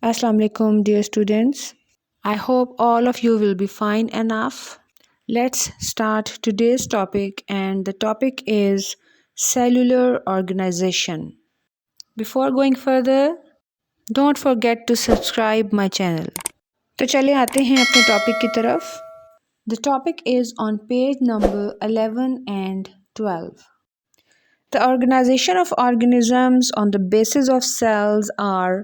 Assalamu alaikum, dear students. I hope all of you will be fine enough. Let's start today's topic, and the topic is cellular organization. Before going further, don't forget to subscribe my channel. तो चले आते हैं अपने topic की तरफ. The topic is on page number 11 and 12. The organization of organisms on the basis of cells are: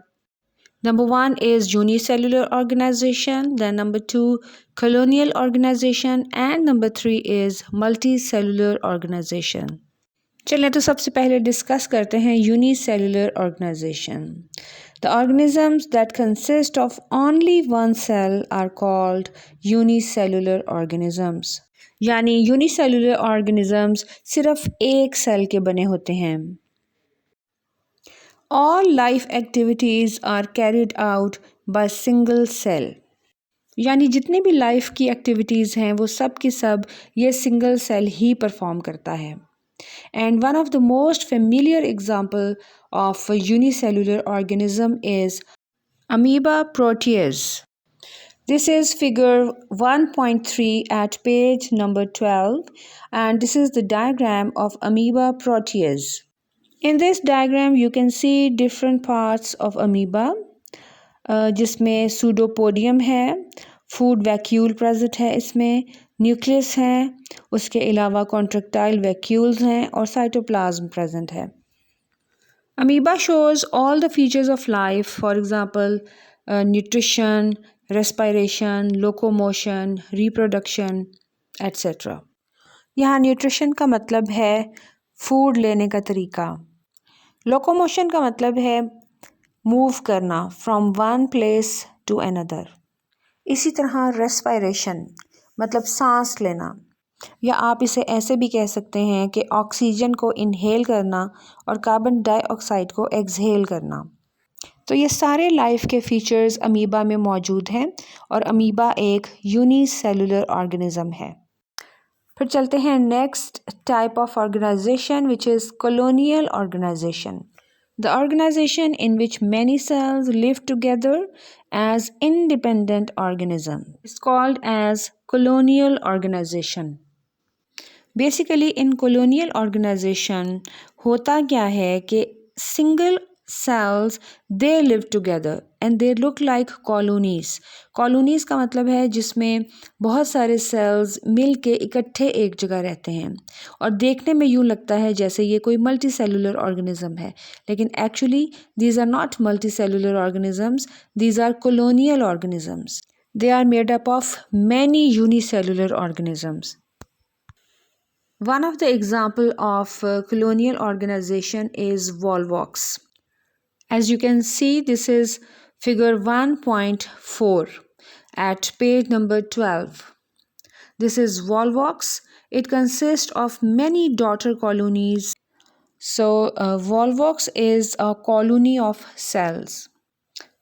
number 1 is unicellular organization, then number 2 colonial organization, and number 3 is multicellular organization. चलिए तो सबसे पहले discuss करते हैं unicellular organisation. The organisms that consist of only one cell are called unicellular organisms. यानी unicellular organisms सिर्फ एक cell के बने होते हैं. All life activities are carried out by single cell. यानी जितनी भी लाइफ की एक्टिविटीज़ हैं वो सब की सब ये सिंगल सेल ही परफॉर्म करता है. And one of the most familiar example of a unicellular organism is amoeba proteus. This is figure 1.3 at page number 12, and this is the diagram of amoeba proteus. In this diagram you can see different parts of amoeba, जिसमें pseudopodium है, food vacuole present है, इसमें nucleus है, उसके अलावा contractile vacuoles हैं और cytoplasm present है. Amoeba shows all the features of life, for example nutrition, respiration, locomotion, reproduction etcetera. यहाँ न्यूट्रिशन का मतलब है फूड लेने का तरीका. लोकोमोशन का मतलब है मूव करना from one place to another. इसी तरह रेस्पिरेशन मतलब सांस लेना, या आप इसे ऐसे भी कह सकते हैं कि ऑक्सीजन को इनहेल करना और कार्बन डाइऑक्साइड को एक्सहेल करना. तो ये सारे लाइफ के फीचर्स अमीबा में मौजूद हैं और अमीबा एक यूनिसेलुलर ऑर्गेनिज्म है. फिर चलते हैं next type of organisation, which is colonial organisation. The organization in which many cells live together as independent organisms is called as colonial organization. Basically in colonial organization होता क्या है कि single cells they live together and they look like colonies. Colonies का मतलब है जिसमें बहुत सारे cells मिल के इकट्ठे एक जगह रहते हैं और देखने में यूँ लगता है जैसे ये कोई multicellular organism है, लेकिन actually these are not multicellular organisms, these are colonial organisms. They are made up of many unicellular organisms. One of the example of colonial organization is Volvox. As you can see, this is figure 1.4 at page number 12. This is Volvox. It consists of many daughter colonies. So Volvox is a colony of cells.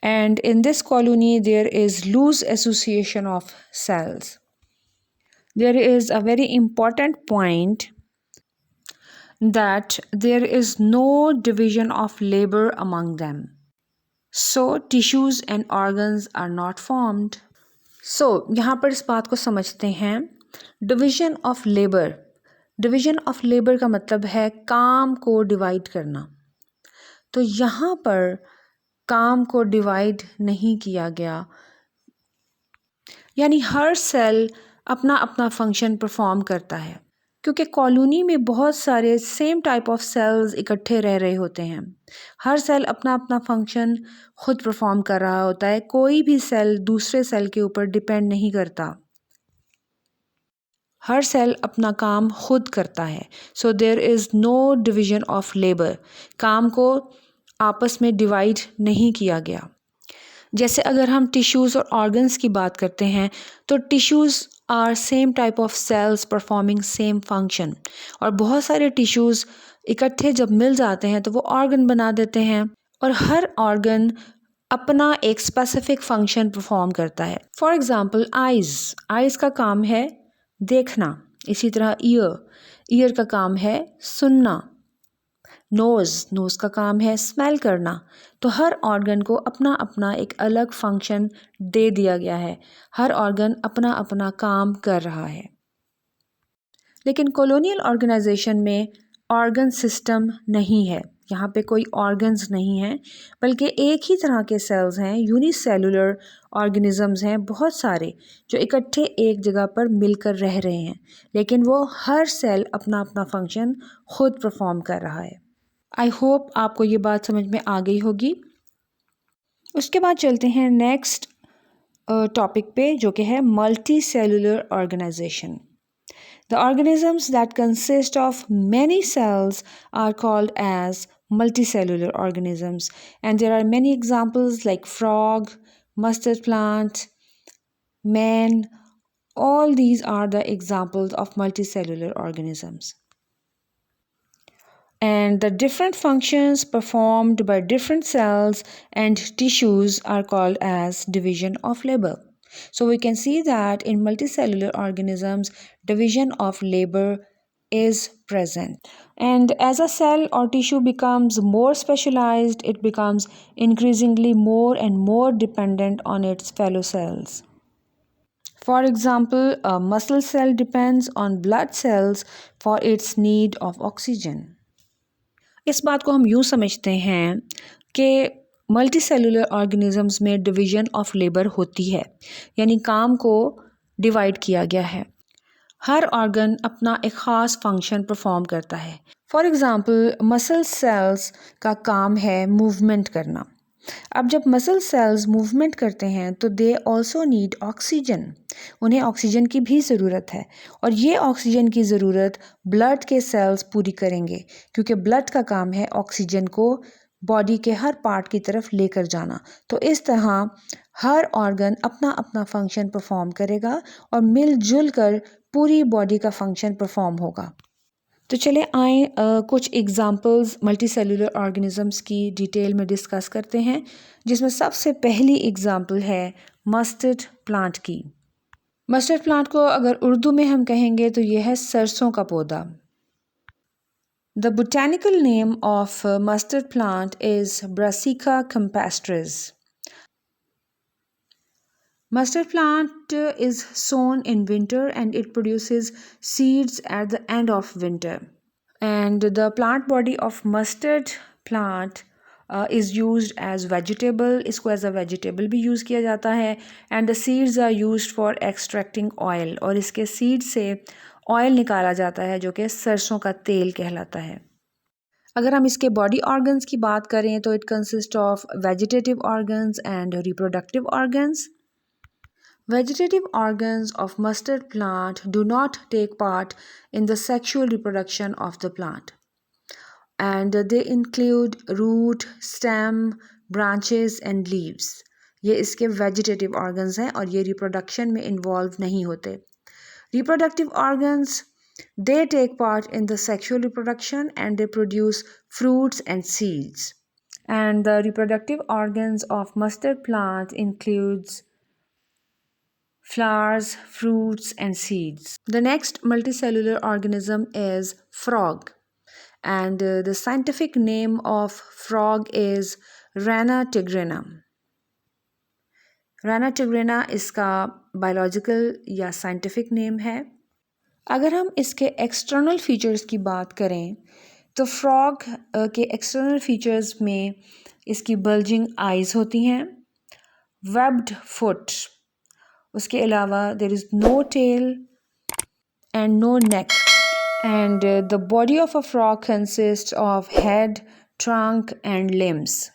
And in this colony, there is loose association of cells. There is a very important point that there is no division of labor among them. So tissues and organs are not formed. So यहाँ पर इस बात को समझते हैं. Division of labour. Division of labour का मतलब है काम को डिवाइड करना. तो यहाँ पर काम को डिवाइड नहीं किया गया, यानी हर सेल अपना अपना फंक्शन परफॉर्म करता है, क्योंकि कॉलोनी में बहुत सारे सेम टाइप ऑफ सेल्स इकट्ठे रह रहे होते हैं. हर सेल अपना अपना फंक्शन खुद परफॉर्म कर रहा होता है. कोई भी सेल दूसरे सेल के ऊपर डिपेंड नहीं करता. हर सेल अपना काम खुद करता है. So there is no division of labour. काम को आपस में डिवाइड नहीं किया गया. जैसे अगर हम टिश्यूज़ और ऑर्गन्स की बात करते हैं तो tissues are same type of cells performing same function, और बहुत सारे टिश्यूज़ इकट्ठे जब मिल जाते हैं तो वो ऑर्गन बना देते हैं, और हर ऑर्गन अपना एक स्पेसिफिक फंक्शन परफॉर्म करता है. फॉर एग्ज़ाम्पल आइज़ का काम है देखना. इसी तरह ईयर का काम है सुनना. नोज़ का काम है स्मेल करना। तो हर ऑर्गन को अपना अपना एक अलग फंक्शन दे दिया गया है, हर ऑर्गन अपना अपना काम कर रहा है। लेकिन कॉलोनियल ऑर्गेनाइजेशन में ऑर्गन सिस्टम नहीं है, यहाँ पे कोई ऑर्गन्स नहीं हैं, बल्कि एक ही तरह के सेल्स हैं, यूनिसेलुलर ऑर्गेनिजम्स हैं बहुत सारे जो इकट्ठे एक जगह पर मिलकर रह रहे हैं, लेकिन वो हर सेल अपना अपना फंक्शन खुद परफॉर्म कर रहा है। आई होप आपको ये बात समझ में आ गई होगी। उसके बाद चलते हैं नेक्स्ट टॉपिक पे, जो कि है multicellular organisation. The organisms that consist of many cells are called as multicellular organisms, and there are many examples like frog, mustard plant, man. All these are the examples of multicellular organisms. And the different functions performed by different cells and tissues are called as division of labor. So we can see that in multicellular organisms, division of labor is present. And as a cell or tissue becomes more specialized, it becomes increasingly more and more dependent on its fellow cells. For example, a muscle cell depends on blood cells for its need of oxygen. इस बात को हम यूँ समझते हैं कि multi cellular organisms में division of labour होती है, यानी काम को डिवाइड किया गया है। हर ऑर्गन अपना एक ख़ास फंक्शन परफॉर्म करता है। फॉर एग्ज़ाम्पल मसल सेल्स का काम है मूवमेंट करना। अब जब मसल सेल्स मूवमेंट करते हैं तो दे ऑल्सो नीड ऑक्सीजन, उन्हें ऑक्सीजन की भी ज़रूरत है, और ये ऑक्सीजन की ज़रूरत ब्लड के सेल्स पूरी करेंगे, क्योंकि ब्लड का काम है ऑक्सीजन को बॉडी के हर पार्ट की तरफ लेकर जाना। तो इस तरह हर ऑर्गन अपना अपना फंक्शन परफॉर्म करेगा और मिलजुल कर पूरी बॉडी का फंक्शन परफॉर्म होगा। तो चले आए कुछ एग्जांपल्स मल्टी सेलुलर ऑर्गेनिजम्स की डिटेल में डिस्कस करते हैं, जिसमें सबसे पहली एग्जांपल है मस्टर्ड प्लांट की। मस्टर्ड प्लांट को अगर उर्दू में हम कहेंगे तो यह है सरसों का पौधा। The botanical name of mustard plant is brassica campestris. Mustard plant is sown in winter and it produces seeds at the end of winter. And the plant body of mustard plant is used as vegetable. इसको as a vegetable भी use किया जाता है. And the seeds are used for extracting oil. और इसके seed से oil निकाला जाता है जो कि सरसों का तेल कहलाता है। अगर हम इसके body organs की बात करें तो it consists of vegetative organs and reproductive organs. Vegetative organs of mustard plant do not take part in the sexual reproduction of the plant, and they include root, stem, branches and leaves. ये इसके vegetative organs हैं और ये reproduction में involve नहीं होते. Reproductive organs, they take part in the sexual reproduction and they produce fruits and seeds. And the reproductive organs of mustard plant includes flowers, fruits, and seeds. The next multicellular organism is frog, and the scientific name of frog is Rana tigrina. Rana tigrina इसका biological या scientific name है। अगर हम इसके external features की बात करें तो फ्रॉग के एक्सटर्नल फीचर्स में इसकी बल्जिंग आइज़ होती हैं, वेब्ड फुट, उसके अलावा there is no tail and no neck, and the body of a frog consist of head, trunk and limbs.